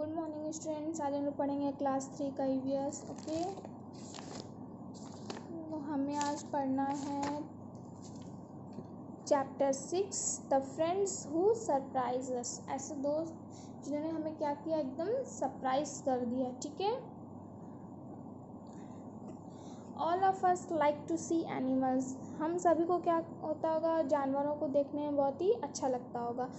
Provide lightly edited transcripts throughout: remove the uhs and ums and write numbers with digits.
Good morning students. आज हम लोग पढ़ेंगे क्लास 3 का ईवीएस। ओके, तो हमें आज पढ़ना है chapter 6 the friends who surprise us. ऐसे दोस्त जिन्होंने हमें क्या किया, एकदम सरप्राइज कर दिया। ठीक है। All of us like to see animals. हम सभी को क्या होता होगा, जानवरों को देखने में बहुत ही अच्छा लगता होगा।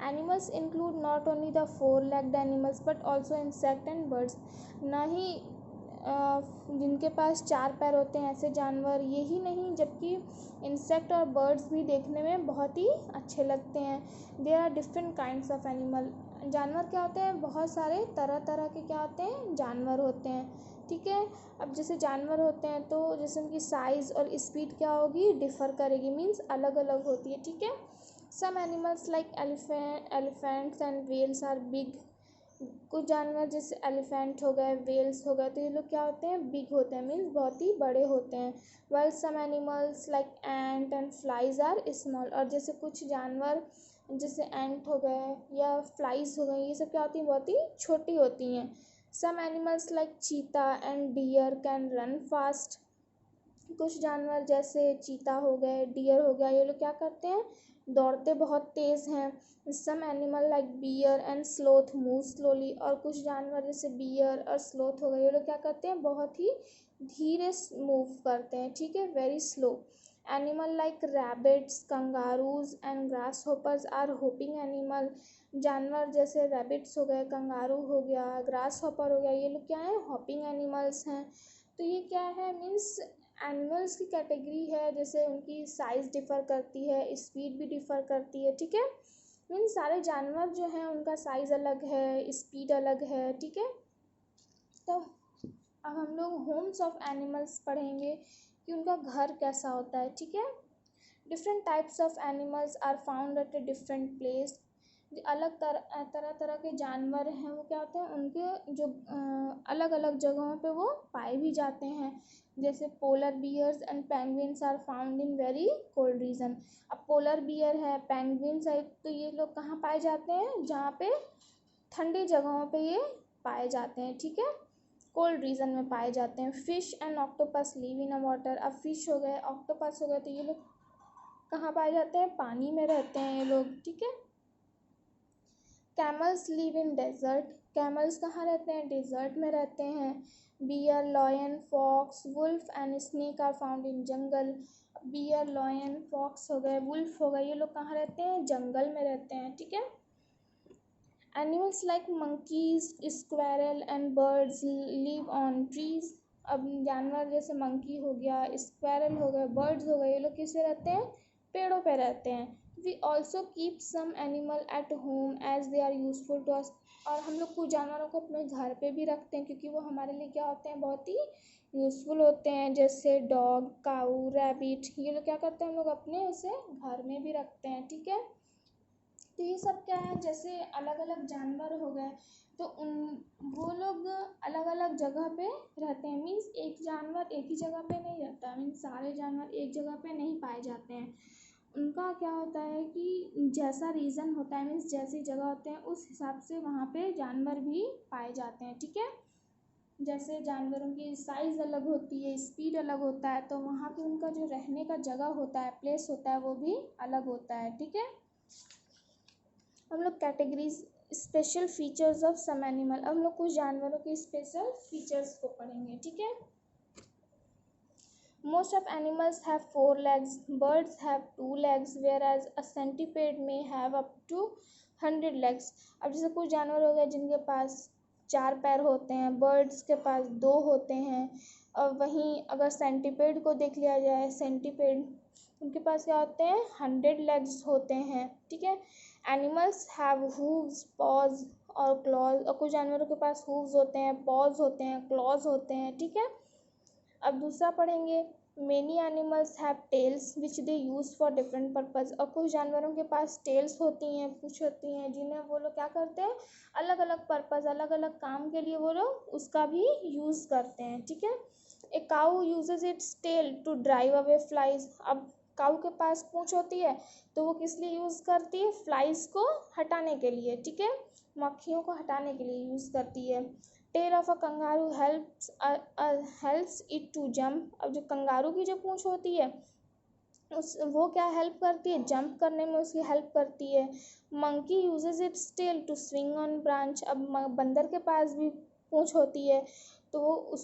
Animals include not only the 4-legged animals but also insect and birds. ना ही जिनके पास 4 पैर होते हैं ऐसे जानवर, यही नहीं जबकि इंसेक्ट और बर्ड्स भी देखने में बहुत ही अच्छे लगते हैं। There are different kinds of animal. जानवर क्या होते हैं, बहुत सारे तरह तरह के क्या होते हैं, जानवर होते हैं। ठीक है। अब जैसे जानवर होते हैं तो जैसे उनकी साइज़ और स्पीड क्या होगी, डिफ़र करेगी, मीन्स अलग अलग होती है। ठीक है। Some animals like elephants and whales are big. कुछ जानवर जैसे एलिफेंट हो गए, वेल्स हो गए, तो ये लोग क्या होते हैं, बिग होते हैं, मीन्स बहुत ही बड़े होते हैं। Well some animals like ant and flies are small. और जैसे कुछ जानवर जैसे एंट हो गए या फ्लाइज हो गई, ये सब क्या होती हैं, बहुत ही छोटी होती हैं। Some animals like cheetah and deer can run fast. कुछ जानवर जैसे चीता हो गए, डियर हो गया, ये लोग क्या करते हैं, दौड़ते बहुत तेज़ हैं। Some animal like bear and sloth move slowly. और कुछ जानवर जैसे बियर और स्लोथ हो गए, ये लोग क्या करते हैं, बहुत ही धीरे मूव करते हैं। ठीक है, very slow. Animal like rabbits, kangaroos and grass hoppers are hopping animal. जानवर जैसे रैबिट्स हो गए, कंगारू हो गया, ग्रास हॉपर हो गया, ये लोग क्या हैं, हॉपिंग एनिमल्स हैं। तो ये क्या है, मीन्स एनिमल्स की कैटेगरी है। जैसे उनकी साइज़ डिफ़र करती है, स्पीड भी डिफ़र करती है। ठीक है, मीन्स सारे जानवर जो हैं उनका साइज़ अलग है, स्पीड अलग है। ठीक है। तो अब हम लोग होम्स ऑफ एनिमल्स पढ़ेंगे कि उनका घर कैसा होता है। ठीक है। Different types of animals are found at a different place. अलग तरह तरह के जानवर हैं, वो क्या होते हैं, उनके जो अलग अलग जगहों पे वो पाए भी जाते हैं। जैसे polar bears and penguins are found in very cold region. अब पोलर बियर है, पेंगुइन्स है, तो ये लोग कहाँ पाए जाते हैं, जहाँ पे ठंडी जगहों पे ये पाए जाते हैं। ठीक है, कोल्ड रीजन में पाए जाते हैं। Fish and octopus live in a water. अब फिश हो गए, ऑक्टोपस हो गए, तो ये लोग कहाँ पाए जाते हैं, पानी में रहते हैं ये लोग। ठीक है। Camels live in desert. Camels कहाँ रहते हैं, डेजर्ट में रहते हैं। Bear, lion, fox, wolf and snake are found in jungle. Bear, lion, fox हो गए, वुल्फ हो गए, ये लोग कहाँ रहते हैं, जंगल में रहते हैं। ठीक है। Animals like monkeys, squirrel and birds live on trees. अब जानवर जैसे मंकी हो गया, स्क्वेरल हो गए, बर्ड्स हो गए, ये लोग किससे रहते हैं, पेड़ों पे रहते हैं। We also keep some animal at home as they are useful to us. और हम लोग कुछ जानवरों को अपने घर पे भी रखते हैं क्योंकि वो हमारे लिए क्या होते हैं, बहुत ही यूज़फुल होते हैं। जैसे डॉग, काऊ, रैबिट, ये लोग क्या करते हैं, हम लोग अपने उसे घर में भी रखते हैं। ठीक है। तो ये सब क्या है, जैसे अलग अलग जानवर हो गए, तो वो लोग अलग अलग जगह पे रहते हैं। मीन्स एक जानवर एक ही जगह पे नहीं रहता, मीन्स सारे जानवर एक जगह पे नहीं पाए जाते हैं। उनका क्या होता है कि जैसा रीज़न होता है, मीन्स जैसी जगह होते हैं उस हिसाब से वहाँ पे जानवर भी पाए जाते हैं। ठीक है। जैसे जानवरों की साइज़ अलग होती है, स्पीड अलग होता है, तो वहाँ पे उनका जो रहने का जगह होता है, प्लेस होता है, वो भी अलग होता है। ठीक है। हम लोग categories, special features of some animal, हम लोग कुछ जानवरों के स्पेशल फीचर्स को पढ़ेंगे। ठीक है। Most of animals have 4 legs. Birds have 2 legs, whereas a centipede may have up to 100 legs. अब जैसे कुछ जानवर हो गए जिनके पास 4 पैर होते हैं, बर्ड्स के पास 2 होते हैं। और वहीं अगर सेंटीपेड को देख लिया जाए, सेंटीपेड उनके पास क्या होते हैं, 100 लेग्स होते हैं। ठीक है। एनिमल्स हैव हूव्स, पॉज और क्लॉज। और कुछ जानवरों के पास हूव्स होते हैं, पॉज होते हैं, क्लॉज होते हैं। ठीक है। अब दूसरा पढ़ेंगे, many animals have tails which they use for different purpose. और कुछ जानवरों के पास टेल्स होती हैं, पूँछ होती हैं, जिन्हें वो लोग क्या करते हैं, अलग अलग पर्पज़, अलग अलग काम के लिए वो लोग उसका भी यूज़ करते हैं। ठीक है। A cow uses its tail to drive away flies. अब काऊ के पास पूँछ होती है तो वो किस लिए यूज़ करती है, फ्लाइज को हटाने के लिए। ठीक है। मक्खियों को हटाने के लिए यूज़ करती है। Tail of a kangaroo helps it to jump. अब जो कंगारू की जो पूँछ होती है वो क्या हेल्प करती है, जंप करने में उसकी हेल्प करती है। Monkey uses its tail to swing on branch. अब बंदर के पास भी पूँछ होती है, तो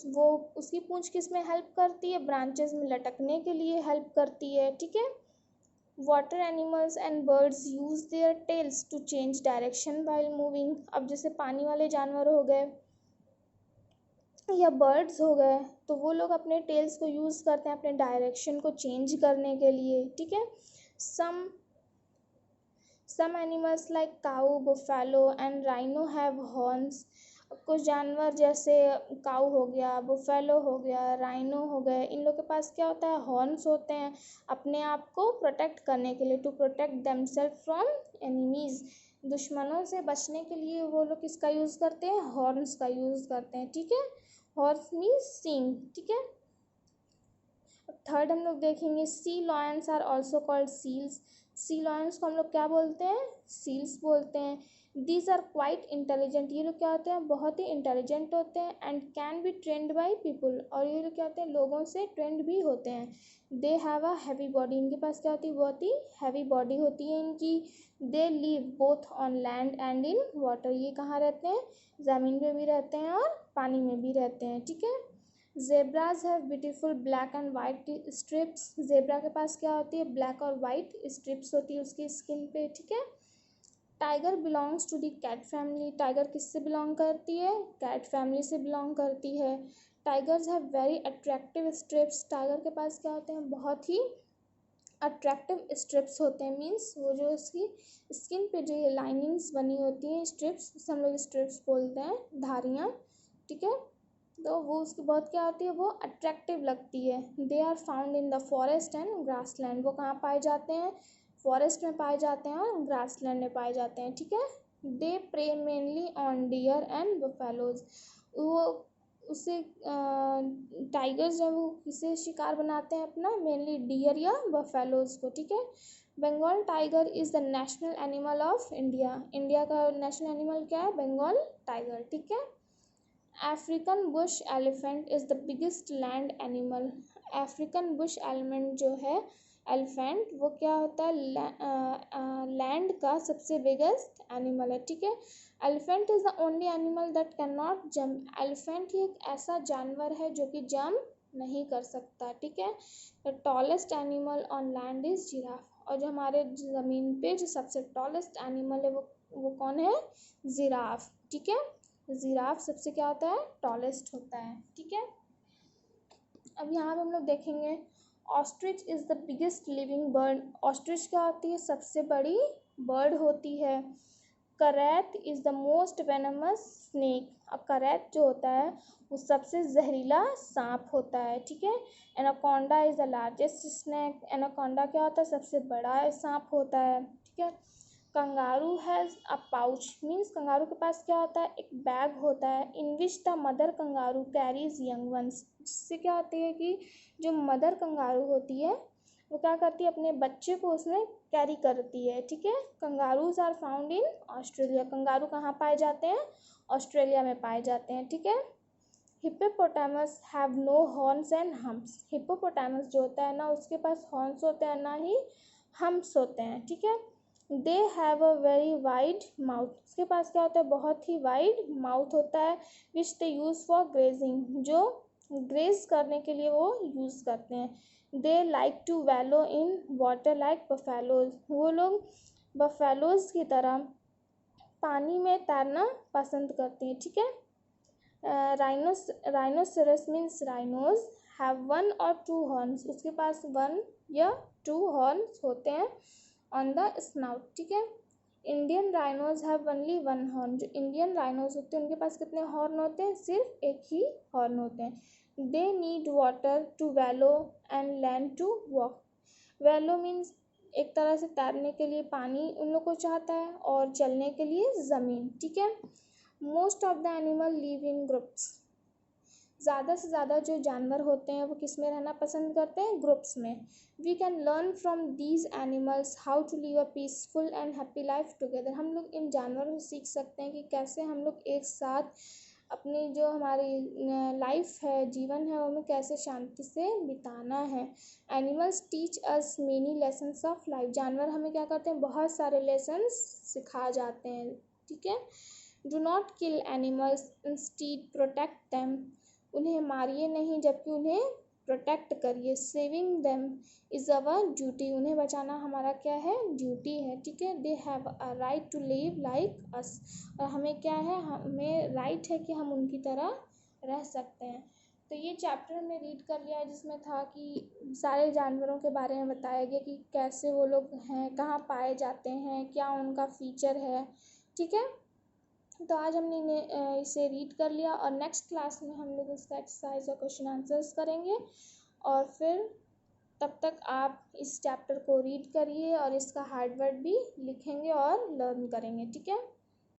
वो उसकी पूँछ किस में हेल्प करती है, ब्रांचेस में लटकने के लिए हेल्प करती है। ठीक है। Water animals and birds use their tails to change direction while moving. अब जैसे पानी वाले जानवर हो गए या बर्ड्स हो गए, तो वो लोग अपने टेल्स को यूज़ करते हैं अपने डायरेक्शन को चेंज करने के लिए। ठीक है। Some animals like cow, buffalo and rhino have horns. कुछ जानवर जैसे काऊ हो गया, बुफेलो हो गया, राइनो हो गए, इन लोग के पास क्या होता है, हॉर्न्स होते हैं अपने आप को प्रोटेक्ट करने के लिए, to protect themselves from enemies. दुश्मनों से बचने के लिए वो लोग किसका यूज़ करते हैं, हॉर्न्स का यूज़ करते हैं। ठीक है। हॉर्स मीन्स सींग। ठीक है। थर्ड हम लोग देखेंगे sea lions are also called seals. Sea lions को हम लोग क्या बोलते हैं, सील्स बोलते हैं। These are quite intelligent. ये लोग क्या होते हैं, बहुत ही इंटेलिजेंट होते हैं। And can be trend by people. और ये लोग क्या होते हैं, लोगों से ट्रेंड भी होते हैं। दे हैव अ हैवी बॉडी। इनके पास क्या होती है, बहुत ही हैवी बॉडी होती है इनकी। They live both on land and in water. ये कहाँ रहते हैं, ज़मीन पे भी रहते हैं और पानी में भी रहते हैं। ठीक है। Zebras have beautiful black and white strips. Zebra के पास क्या होती है, ब्लैक और वाइट स्ट्रिप्स होती है उसकी स्किन पे। ठीक है। Tiger belongs to the cat family. Tiger किससे बिलोंग करती है, कैट फैमिली से बिलोंग करती है। Tigers have very attractive stripes. Tiger के पास क्या होते हैं, बहुत ही अट्रैक्टिव स्ट्रिप्स होते हैं। मीन्स वो जो उसकी स्किन पे जो ये लाइनिंग्स बनी होती हैं, स्ट्रिप्स, जिसे हम लोग स्ट्रिप्स बोलते हैं, धारियाँ। ठीक है। तो वो उसकी बहुत क्या होती है, वो अट्रैक्टिव लगती है। They are found in the forest and grassland. वो कहाँ पाए जाते हैं, फॉरेस्ट में पाए जाते हैं और ग्रासलैंड में पाए जाते हैं। ठीक है। They prey mainly on deer and buffaloes. वो उसे टाइगर्स जो है वो किसे शिकार बनाते हैं अपना, मेनली डियर या बफेलोज को। ठीक है। Bengal tiger is the national animal of India. India का नेशनल एनिमल क्या है, बंगाल टाइगर। ठीक है। African bush elephant is the biggest land animal. African bush elephant जो है, एलिफेंट, वो क्या होता है, लैंड का सबसे बिगेस्ट एनिमल है। ठीक है। Elephant is the only animal that can not jump. Elephant ही एक ऐसा जानवर है जो कि जंप नहीं कर सकता। ठीक है। The tallest animal on land is giraffe. और जो हमारे ज़मीन पे जो सबसे टॉलेस्ट एनिमल है वो कौन है, जिराफ। ठीक है। जिराफ सबसे क्या होता है, टॉलेस्ट होता है। ठीक है। अब यहाँ पे हम लोग देखेंगे ostrich is the biggest living bird. Ostrich क्या होती है, सबसे बड़ी बर्ड होती है। करैत is the most venomous snake. अब करैत जो होता है वो सबसे जहरीला सांप होता है। ठीक है। Anaconda is the largest snake. Anaconda क्या होता है, सबसे बड़ा सांप होता है। ठीक है। Kangaroo has a pouch. Means kangaroo के पास क्या होता है, एक बैग होता है, in which the mother kangaroo carries young ones. जिससे क्या होती है कि जो मदर कंगारू होती है वो क्या करती है, अपने बच्चे को उसमें कैरी करती है। ठीक है। Kangaroos are found in Australia. Kangaroo कहाँ पाए जाते हैं, ऑस्ट्रेलिया में पाए जाते हैं। ठीक है। Hippopotamus have no horns and humps. Hippopotamus जो होता है ना, उसके पास हॉर्न्स होते हैं ना ही हम्प्स होते हैं। ठीक है। They have a very wide mouth. उसके पास क्या होता है, बहुत ही वाइड माउथ होता है। Which they use for grazing, जो ग्रेज करने के लिए वो यूज़ करते हैं। They like to wallow in water like buffaloes. वो लोग बफेलोज की तरह पानी में तैरना पसंद करते हैं। ठीक है। राइनोसेरस मीन्स राइनोज हैव 1 और 2 हॉर्न्स। उसके पास 1 या 2 हॉर्न्स होते हैं ऑन द स्नाउट। ठीक है। Indian rhinos have only 1 horn. जो इंडियन राइनोज होते हैं उनके पास कितने हॉर्न होते हैं, सिर्फ एक ही हॉर्न होते हैं। They need water to wallow and land to walk. Wallow means एक तरह से तैरने के लिए पानी उन लोग को चाहता है और चलने के लिए ज़मीन। ठीक है। Most of the animal live in groups. ज़्यादा से ज़्यादा जो जानवर होते हैं वो किस में रहना पसंद करते हैं, ग्रुप्स में। We can learn from these animals how to live a peaceful and happy life together. हम लोग इन जानवरों से सीख सकते हैं कि कैसे हम लोग एक साथ अपनी जो हमारी लाइफ है, जीवन है, हमें कैसे शांति से बिताना है। Animals teach us many lessons of life. जानवर हमें क्या करते हैं, बहुत सारे लेसन्स सिखा जाते हैं, ठीक है। Do not kill animals, instead protect them. उन्हें मारिए नहीं जबकि उन्हें प्रोटेक्ट करिए। Saving them is our duty. उन्हें बचाना हमारा क्या है, ड्यूटी है, ठीक है। They have a right to live like us. और हमें क्या है, हमें राइट है कि हम उनकी तरह रह सकते हैं। तो ये चैप्टर हमने रीड कर लिया है, जिसमें था कि सारे जानवरों के बारे में बताया गया कि कैसे वो लोग हैं, कहाँ पाए जाते हैं, क्या उनका फीचर है, ठीक है। तो आज हमने इसे रीड कर लिया और नेक्स्ट क्लास में हम लोग इसका एक्सरसाइज और क्वेश्चन आंसर्स करेंगे। और फिर तब तक आप इस चैप्टर को रीड करिए और इसका हार्ड वर्ड भी लिखेंगे और लर्न करेंगे, ठीक है।